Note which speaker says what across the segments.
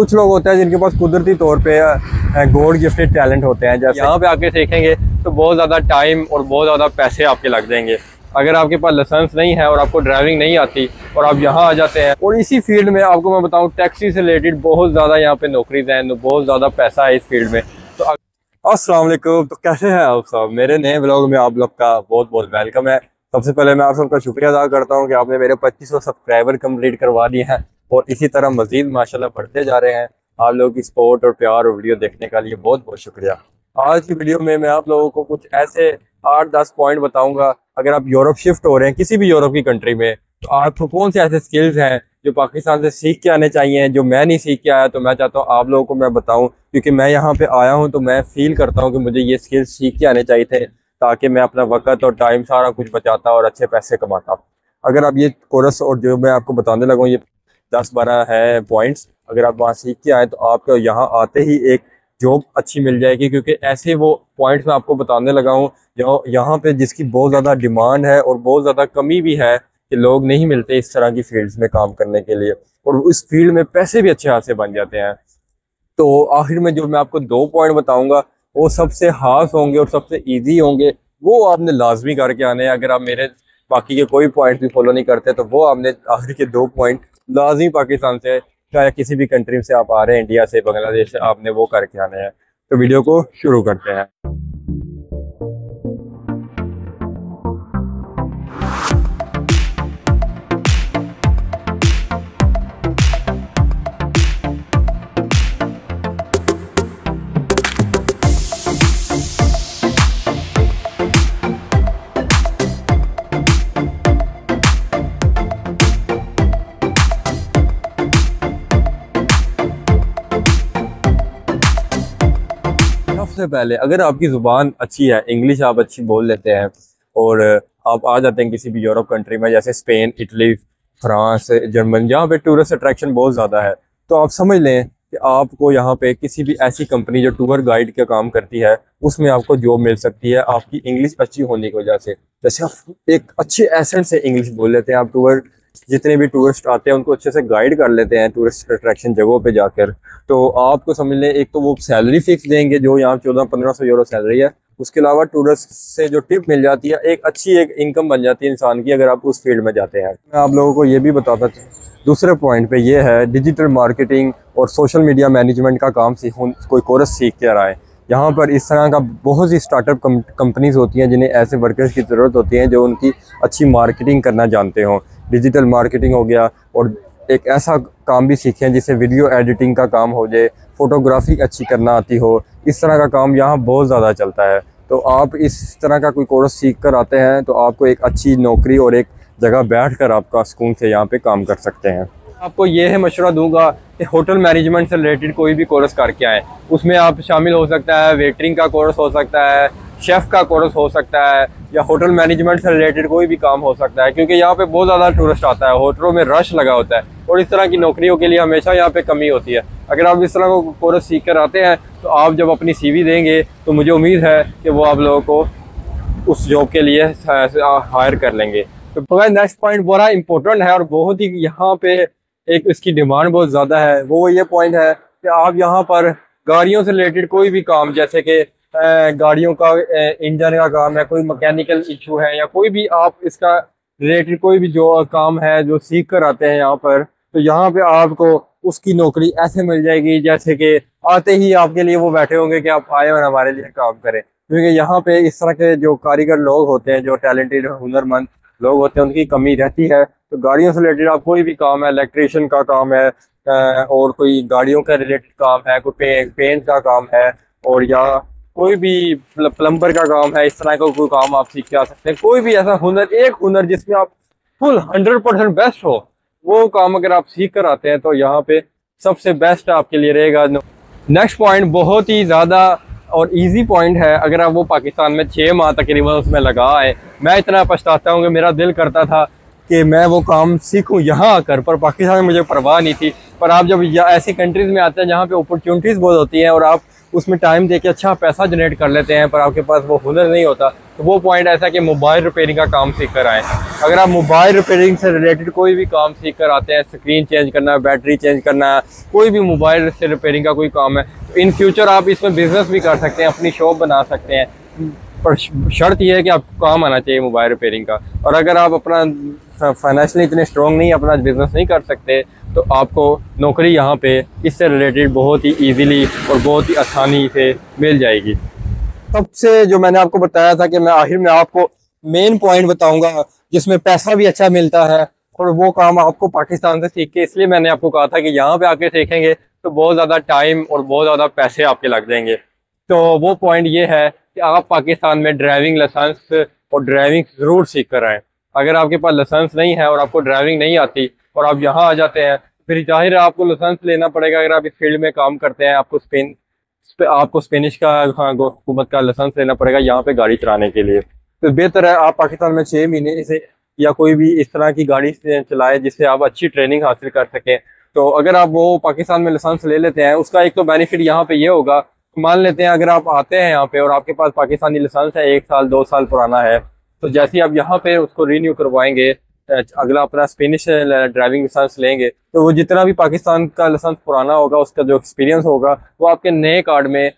Speaker 1: कुछ लोग होते हैं जिनके पास कुदरती तौर पे गॉड गिफ्टेड टैलेंट होते हैं, जैसे यहाँ पे आके सीखेंगे तो बहुत ज़्यादा टाइम और बहुत ज़्यादा पैसे आपके लग जाएंगे। अगर आपके पास लाइसेंस नहीं है और आपको ड्राइविंग नहीं आती और आप यहाँ आ जाते हैं, और इसी फील्ड में आपको मैं बताऊँ टैक्सी से रिलेटेड बहुत ज़्यादा यहाँ पे नौकरीज हैं, बहुत ज़्यादा पैसा है इस फील्ड में। तो अस्सलाम वालेकुम, तो कैसे हैं आप सब? मेरे नए ब्लॉग में आप लोग का बहुत बहुत वेलकम है। सबसे पहले मैं आप सबका शुक्रिया अदा करता हूँ कि आपने मेरे 2500 सब्सक्राइबर कंप्लीट करवा दिए हैं और इसी तरह मजीद माशाल्लाह बढ़ते जा रहे हैं। आप लोगों की सपोर्ट और प्यार और वीडियो देखने का लिए बहुत बहुत शुक्रिया। आज की वीडियो में मैं आप लोगों को कुछ ऐसे 8-10 पॉइंट बताऊंगा। अगर आप यूरोप शिफ्ट हो रहे हैं किसी भी यूरोप की कंट्री में, तो आपको कौन से ऐसे स्किल्स हैं जो पाकिस्तान से सीख के आने चाहिए, जो मैं नहीं सीख के आया, तो मैं चाहता हूँ आप लोगों को मैं बताऊं, क्योंकि मैं यहाँ पे आया हूँ तो मैं फील करता हूँ कि मुझे ये स्किल्स सीख के आने चाहिए थे, ताकि मैं अपना वक्त और टाइम सारा कुछ बचाता और अच्छे पैसे कमाता। अगर आप ये कोर्स और जो मैं आपको बताने लगा हूँ, ये 10-12 है पॉइंट्स, अगर आप वहाँ सीख के आए तो आपको यहाँ आते ही एक जॉब अच्छी मिल जाएगी। क्योंकि ऐसे वो पॉइंट्स मैं आपको बताने लगा हूँ जो यहाँ पे जिसकी बहुत ज़्यादा डिमांड है और बहुत ज़्यादा कमी भी है कि लोग नहीं मिलते इस तरह की फील्ड्स में काम करने के लिए, और इस फील्ड में पैसे भी अच्छे खासे बन जाते हैं। तो आखिर में जो मैं आपको 2 पॉइंट बताऊंगा वो सबसे खास होंगे और सबसे इजी होंगे, वो आपने लाजमी करके आने हैं। अगर आप मेरे बाकी के कोई पॉइंट भी फॉलो नहीं करते तो वो आपने आखिर के 2 पॉइंट लाजमी पाकिस्तान से या किसी भी कंट्री से आप आ रहे हैं, इंडिया से, बांग्लादेश से, आपने वो करके आने हैं। तो वीडियो को शुरू करते हैं। सबसे पहले अगर आपकी ज़ुबान अच्छी है, इंग्लिश आप अच्छी बोल लेते हैं और आप आ जाते हैं किसी भी यूरोप कंट्री में, जैसे स्पेन, इटली, फ्रांस, जर्मन, जहाँ पे टूरिस्ट अट्रैक्शन बहुत ज़्यादा है, तो आप समझ लें कि आपको यहाँ पे किसी भी ऐसी कंपनी जो टूर गाइड का काम करती है उसमें आपको जॉब मिल सकती है, आपकी इंग्लिश अच्छी होने की वजह से। जैसे आप एक अच्छे एसेंट से इंग्लिश बोल लेते हैं, आप टूर जितने भी टूरिस्ट आते हैं उनको अच्छे से गाइड कर लेते हैं टूरिस्ट अट्रैक्शन जगहों पे जाकर, तो आपको समझ लें एक तो वो सैलरी फिक्स देंगे जो यहाँ 1400-1500 यूरो सैलरी है, उसके अलावा टूरिस्ट से जो टिप मिल जाती है, एक अच्छी एक इनकम बन जाती है इंसान की अगर आप उस फील्ड में जाते हैं। मैं आप लोगों को ये भी बताता था दूसरे पॉइंट पे, ये है डिजिटल मार्केटिंग और सोशल मीडिया मैनेजमेंट का काम कोई कोर्स सीख के रहा है। यहाँ पर इस तरह का बहुत सी स्टार्टअप कंपनीज होती हैं जिन्हें ऐसे वर्कर्स की ज़रूरत होती है जो उनकी अच्छी मार्केटिंग करना जानते हों। डिजिटल मार्केटिंग हो गया, और एक ऐसा काम भी सीखें जिससे वीडियो एडिटिंग का काम हो जाए, फोटोग्राफी अच्छी करना आती हो, इस तरह का काम यहाँ बहुत ज़्यादा चलता है। तो आप इस तरह का कोई कोर्स सीख कर आते हैं तो आपको एक अच्छी नौकरी और एक जगह बैठ कर आपका सुकून से यहाँ पे काम कर सकते हैं। आपको ये है मशवरा दूंगा कि होटल मैनेजमेंट से रिलेटेड कोई भी कोर्स करके आए, उसमें आप शामिल हो सकता है, वेटरिंग का कोर्स हो सकता है, शेफ़ का कोर्स हो सकता है, या होटल मैनेजमेंट से रिलेटेड कोई भी काम हो सकता है, क्योंकि यहाँ पे बहुत ज़्यादा टूरिस्ट आता है, होटलों में रश लगा होता है और इस तरह की नौकरियों के लिए हमेशा यहाँ पे कमी होती है। अगर आप इस तरह को कोर्स सीख कर आते हैं तो आप जब अपनी CV देंगे तो मुझे उम्मीद है कि वो आप लोगों को उस जॉब के लिए हायर कर लेंगे। तो नेक्स्ट पॉइंट बड़ा इंपॉर्टेंट है और बहुत ही यहाँ पे एक इसकी डिमांड बहुत ज़्यादा है, वो ये पॉइंट है कि आप यहाँ पर गाड़ियों से रिलेटेड कोई भी काम, जैसे कि गाड़ियों का इंजन का काम है, कोई मैकेनिकल इशू है, या कोई भी आप इसका रिलेटेड कोई भी जो काम है जो सीख कर आते हैं यहाँ पर, तो यहाँ पे आपको उसकी नौकरी ऐसे मिल जाएगी जैसे कि आते ही आपके लिए वो बैठे होंगे कि आप आए और हमारे लिए काम करें। क्योंकि यहाँ पे इस तरह के जो कारीगर लोग होते हैं, जो टैलेंटेड हुनरमंद लोग होते हैं, उनकी कमी रहती है। तो गाड़ियों से रिलेटेड आप कोई भी काम है, इलेक्ट्रिशियन का काम है, और कोई गाड़ियों का रिलेटेड काम है, कोई पेंट का काम है, और या कोई भी प्लम्बर का काम है, इस तरह का कोई काम आप सीख के आ सकते हैं। कोई भी ऐसा हुनर, एक हुनर जिसमें आप फुल 100% बेस्ट हो, वो काम अगर आप सीख कर आते हैं तो यहाँ पे सबसे बेस्ट आपके लिए रहेगा। नेक्स्ट पॉइंट बहुत ही ज़्यादा और इजी पॉइंट है। अगर आप वो पाकिस्तान में 6 माह तकरीबन उसमें लगा है, मैं इतना पछताता हूँ कि मेरा दिल करता था कि मैं वो काम सीखूं यहाँ आकर, पर पाकिस्तान में मुझे परवाह नहीं थी। पर आप जब ऐसी कंट्रीज़ में आते हैं जहाँ पे अपॉर्चुनिटीज़ बहुत होती हैं और आप उसमें टाइम देके अच्छा पैसा जनरेट कर लेते हैं, पर आपके पास वो हुनर नहीं होता, तो वो पॉइंट ऐसा है कि मोबाइल रिपेयरिंग का काम सीख कर आएँ। अगर आप मोबाइल रिपेयरिंग से रिलेटेड कोई भी काम सीख कर आते हैं, स्क्रीन चेंज करना, बैटरी चेंज करना, कोई भी मोबाइल से रिपेयरिंग का कोई काम है, तो इन फ्यूचर आप इसमें बिजनेस भी कर सकते हैं, अपनी शॉप बना सकते हैं। पर शर्त यह है कि आपको काम आना चाहिए मोबाइल रिपेयरिंग का। और अगर आप अपना फाइनेंशियली इतने स्ट्रॉन्ग नहीं, अपना बिजनेस नहीं कर सकते, तो आपको नौकरी यहाँ पे इससे रिलेटेड बहुत ही इजीली और बहुत ही आसानी से मिल जाएगी। सबसे जो मैंने आपको बताया था कि मैं आखिर में आपको मेन पॉइंट बताऊंगा जिसमें पैसा भी अच्छा मिलता है, और वो काम आपको पाकिस्तान से सीख के, इसलिए मैंने आपको कहा था कि यहाँ पे आके सीखेंगे तो बहुत ज़्यादा टाइम और बहुत ज़्यादा पैसे आपके लग जाएंगे। तो वो पॉइंट ये है कि आप पाकिस्तान में ड्राइविंग लाइसेंस और ड्राइविंग ज़रूर सीख कर आएँ। अगर आपके पास लाइसेंस नहीं है और आपको ड्राइविंग नहीं आती और आप यहाँ आ जाते हैं, फिर जाहिर है आपको लाइसेंस लेना पड़ेगा। अगर आप इस फील्ड में काम करते हैं, आपको स्पेनिश का हुकूमत का लाइसेंस लेना पड़ेगा यहाँ पे गाड़ी चलाने के लिए। तो बेहतर है आप पाकिस्तान में 6 महीने से या कोई भी इस तरह की गाड़ी चलाए जिससे आप अच्छी ट्रेनिंग हासिल कर सकें। तो अगर आप वो पाकिस्तान में लाइसेंस ले लेते हैं, उसका एक तो बेनिफिट यहाँ पे ये होगा, मान लेते हैं अगर आप आते हैं यहाँ पे और आपके पास पाकिस्तानी लाइसेंस है 1 साल 2 साल पुराना है, तो जैसे ही आप यहाँ पे उसको रीन्यू करवाएंगे, अगला अपना स्पेनिश ड्राइविंग लाइसेंस लेंगे, तो वो जितना भी पाकिस्तान का लाइसेंस पुराना होगा उसका जो एक्सपीरियंस होगा वो आपके नए कार्ड में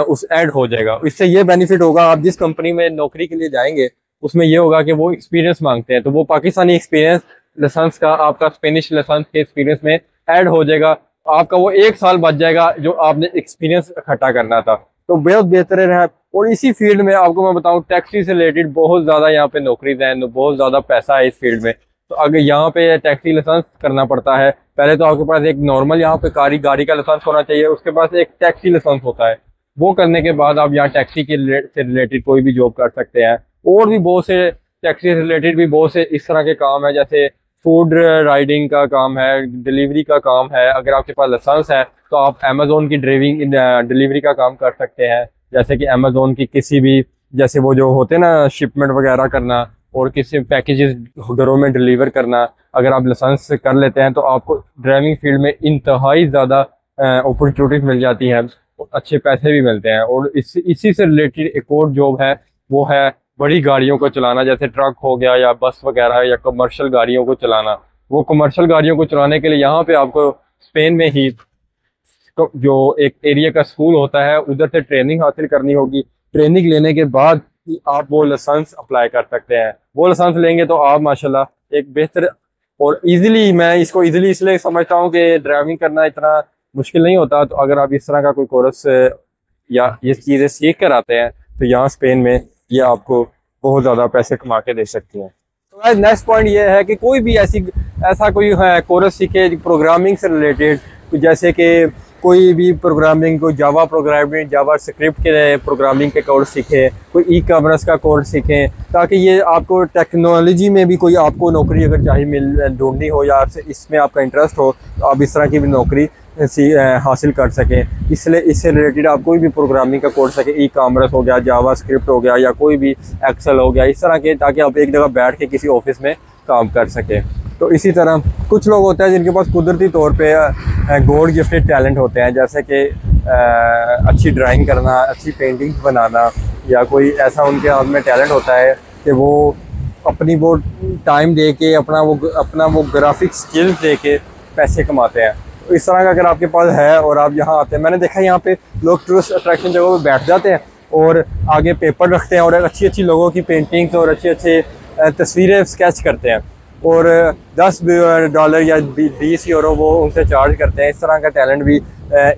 Speaker 1: उस ऐड हो जाएगा। इससे ये बेनिफिट होगा, आप जिस कंपनी में नौकरी के लिए जाएंगे उसमें ये होगा कि वो एक्सपीरियंस मांगते हैं, तो वो पाकिस्तानी एक्सपीरियंस लाइसेंस का आपका स्पेनिश लाइसेंस के एक्सपीरियंस में ऐड हो जाएगा। आपका वो 1 साल बच जाएगा जो आपने एक्सपीरियंस इकट्ठा करना था। तो बहुत बेहतर है। और इसी फील्ड में आपको मैं बताऊं, टैक्सी से रिलेटेड बहुत ज़्यादा यहाँ पे नौकरीज हैं, बहुत ज़्यादा पैसा है इस फील्ड में। तो अगर यहाँ पे टैक्सी लाइसेंस करना पड़ता है, पहले तो आपके पास एक नॉर्मल यहाँ पे गाड़ी का लाइसेंस होना चाहिए, उसके पास एक टैक्सी लाइसेंस होता है। वो करने के बाद आप यहाँ टैक्सी के से रिलेटेड कोई भी जॉब कर सकते हैं। और भी बहुत से टैक्सी से रिलेटेड भी बहुत से इस तरह के काम है, जैसे फूड राइडिंग का काम है, डिलीवरी का काम है। अगर आपके पास लाइसेंस है तो आप अमेजोन की डिलीवरी का काम कर सकते हैं, जैसे कि अमेजोन की किसी भी, जैसे वो जो होते हैं ना शिपमेंट वगैरह करना और किसी पैकेजेस घरों में डिलीवर करना। अगर आप लाइसेंस कर लेते हैं तो आपको ड्राइविंग फील्ड में इंतहाई ज़्यादा अपॉर्चुनिटीज मिल जाती हैं, अच्छे पैसे भी मिलते हैं। और इसी से रिलेटेड एक और जॉब है, वो है बड़ी गाड़ियों को चलाना, जैसे ट्रक हो गया या बस वगैरह या कमर्शियल गाड़ियों को चलाना। वो कमर्शियल गाड़ियों को चलाने के लिए यहाँ पे आपको स्पेन में ही जो एक एरिया का स्कूल होता है उधर से ट्रेनिंग हासिल करनी होगी। ट्रेनिंग लेने के बाद ही आप वो लाइसेंस अप्लाई कर सकते हैं। वो लाइसेंस लेंगे तो आप माशाल्लाह एक बेहतर और इजीली, मैं इसको इजीली इसलिए समझता हूँ कि ड्राइविंग करना इतना मुश्किल नहीं होता। तो अगर आप इस तरह का कोई कोर्स या ये चीज़ें सीख कर आते हैं तो यहाँ स्पेन में ये आपको बहुत ज़्यादा पैसे कमा के दे सकती हैं। तो नेक्स्ट पॉइंट ये है कि कोई भी ऐसा कोई कोर्स सीखे प्रोग्रामिंग से रिलेटेड, जैसे कि कोई भी प्रोग्रामिंग, कोई जावा प्रोग्रामिंग, जावा स्क्रिप्ट के प्रोग्रामिंग के कोर्स सीखें, कोई ई कॉमर्स का कोर्स सीखें, ताकि ये आपको टेक्नोलॉजी में भी कोई आपको नौकरी अगर चाहिए ढूंढनी हो या इसमें आपका इंटरेस्ट हो तो आप इस तरह की भी नौकरी हासिल कर सकें। इसलिए इससे रिलेटेड आप कोई भी प्रोग्रामिंग का कोर्स सके, ई कॉमर्स हो गया, जावा स्क्रिप्ट हो गया या कोई भी एक्सेल हो गया, इस तरह के, ताकि आप एक जगह बैठ के किसी ऑफिस में काम कर सकें। तो इसी तरह कुछ लोग होते हैं जिनके पास कुदरती तौर पे गॉड गिफ्टेड टैलेंट होते हैं, जैसे कि अच्छी ड्राइंग करना, अच्छी पेंटिंग्स बनाना, या कोई ऐसा उनके हाथ में टैलेंट होता है कि वो अपनी वो टाइम दे के अपना वो ग्राफिक स्किल्स दे के पैसे कमाते हैं। तो इस तरह का अगर आपके पास है और आप यहाँ आते हैं, मैंने देखा यहाँ पे लोग टूरिस्ट अट्रैक्शन जगहों पे बैठ जाते हैं और आगे पेपर रखते हैं और अच्छी अच्छी लोगों की पेंटिंग्स और अच्छे अच्छे तस्वीरें स्केच करते हैं और $10 या 20 यूरो वो उनसे चार्ज करते हैं। इस तरह का टैलेंट भी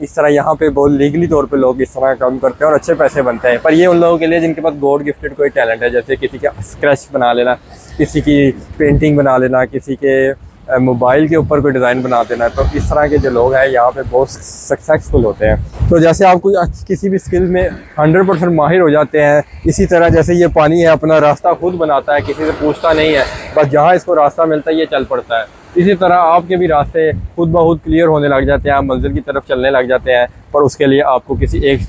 Speaker 1: इस तरह यहाँ पे बहुत लीगली तौर पे लोग इस तरह का काम करते हैं और अच्छे पैसे बनते हैं। पर ये उन लोगों के लिए जिनके पास गॉड गिफ्टेड कोई टैलेंट है, जैसे किसी का स्क्रैच बना लेना, किसी की पेंटिंग बना लेना, किसी के मोबाइल के ऊपर कोई डिज़ाइन बना देना। तो इस तरह के जो लोग हैं यहाँ पे बहुत सक्सेसफुल होते हैं। तो जैसे आप किसी भी स्किल में 100% माहिर हो जाते हैं, इसी तरह जैसे ये पानी है अपना रास्ता खुद बनाता है, किसी से पूछता नहीं है, बस जहाँ इसको रास्ता मिलता है ये चल पड़ता है। इसी तरह आपके भी रास्ते खुद ब खुद क्लियर होने लग जाते हैं, आप मंजिल की तरफ चलने लग जाते हैं। पर उसके लिए आपको किसी एक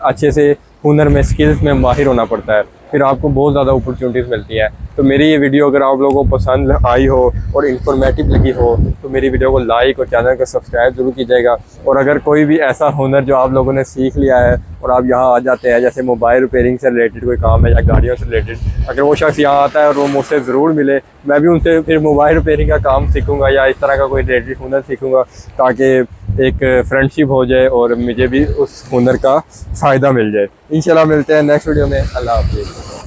Speaker 1: अच्छे से हुनर में, स्किल्स में माहिर होना पड़ता है, फिर आपको बहुत ज़्यादा अपॉर्चुनिटीज़ मिलती हैं। तो मेरी ये वीडियो अगर आप लोगों को पसंद आई हो और इन्फॉर्मेटिव लगी हो तो मेरी वीडियो को लाइक और चैनल को सब्सक्राइब जरूर कीजिएगा। और अगर कोई भी ऐसा हुनर जो आप लोगों ने सीख लिया है और आप यहाँ आ जाते हैं, जैसे मोबाइल रिपेयरिंग से रिलेटेड कोई काम है या गाड़ियों से रिलेटेड, अगर वो शख्स यहाँ आता है और वो मुझसे ज़रूर मिले, मैं भी उनसे फिर मोबाइल रिपेयरिंग का काम सीखूँगा या इस तरह का कोई रिलेटेड हुनर सीखूँगा, ताकि एक फ्रेंडशिप हो जाए और मुझे भी उस हुनर का फ़ायदा मिल जाए। इंशाल्लाह मिलते हैं नेक्स्ट वीडियो में। अल्लाह हाफ़िज़।